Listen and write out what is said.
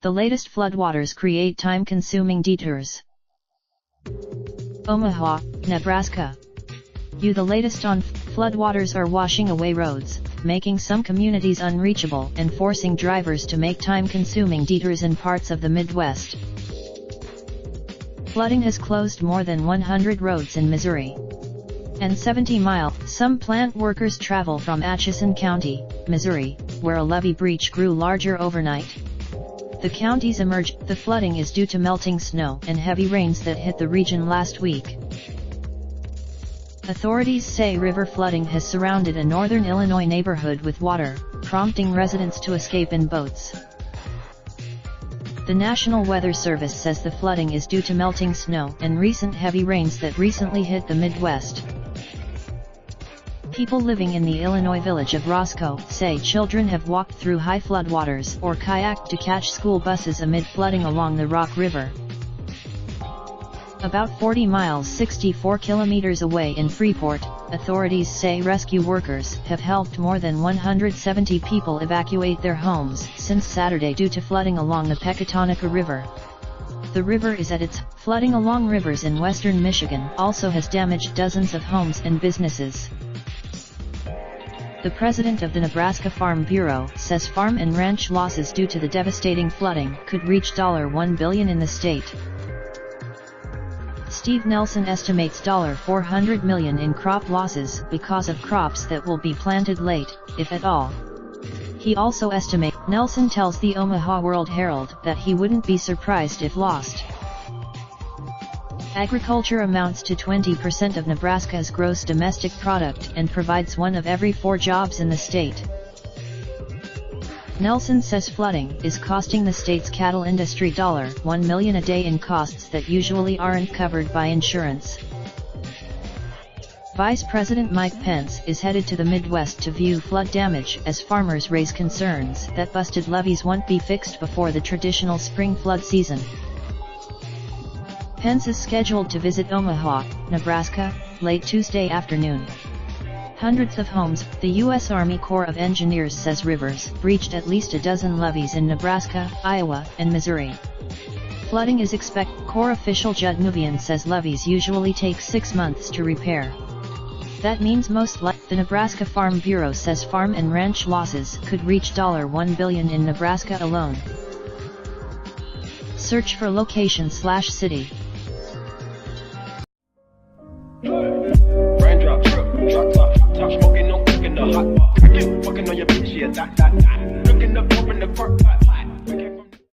The latest floodwaters create time-consuming detours. Omaha, Nebraska. The latest on floodwaters are washing away roads, making some communities unreachable and forcing drivers to make time-consuming detours in parts of the Midwest. Flooding has closed more than 100 roads in Missouri and 70 miles. Some plant workers travel from Atchison County, Missouri, where a levee breach grew larger overnight. The counties emerged. The flooding is due to melting snow and heavy rains that hit the region last week. Authorities say river flooding has surrounded a northern Illinois neighborhood with water, prompting residents to escape in boats. The National Weather Service says the flooding is due to melting snow and recent heavy rains that recently hit the Midwest. People living in the Illinois village of Roscoe say children have walked through high floodwaters or kayaked to catch school buses amid flooding along the Rock River. About 40 miles 64 kilometers away in Freeport, authorities say rescue workers have helped more than 170 people evacuate their homes since Saturday due to flooding along the Pecatonica River. The river is at its flooding along rivers in western Michigan also has damaged dozens of homes and businesses. The president of the Nebraska Farm Bureau says farm and ranch losses due to the devastating flooding could reach $1 billion in the state. Steve Nelson estimates $400 million in crop losses because of crops that will be planted late, if at all. He also estimates. Nelson tells the Omaha World Herald that he wouldn't be surprised if lost. Agriculture amounts to 20% of Nebraska's gross domestic product and provides 1 of every 4 jobs in the state. Nelson says flooding is costing the state's cattle industry $1 million a day in costs that usually aren't covered by insurance. Vice President Mike Pence is headed to the Midwest to view flood damage as farmers raise concerns that busted levees won't be fixed before the traditional spring flood season. Pence is scheduled to visit Omaha, Nebraska, late Tuesday afternoon. Hundreds of homes. The U.S. Army Corps of Engineers says rivers breached at least a dozen levees in Nebraska, Iowa, and Missouri. Flooding is expected. Corps official Judd Nuvian says levees usually take 6 months to repair. That means the Nebraska Farm Bureau says farm and ranch losses could reach $1 billion in Nebraska alone. Search for location/city. Raindrop, drop top smoking, no cooking the hot bar. I keep fucking on your bitch, yeah, that. Looking up, open the park.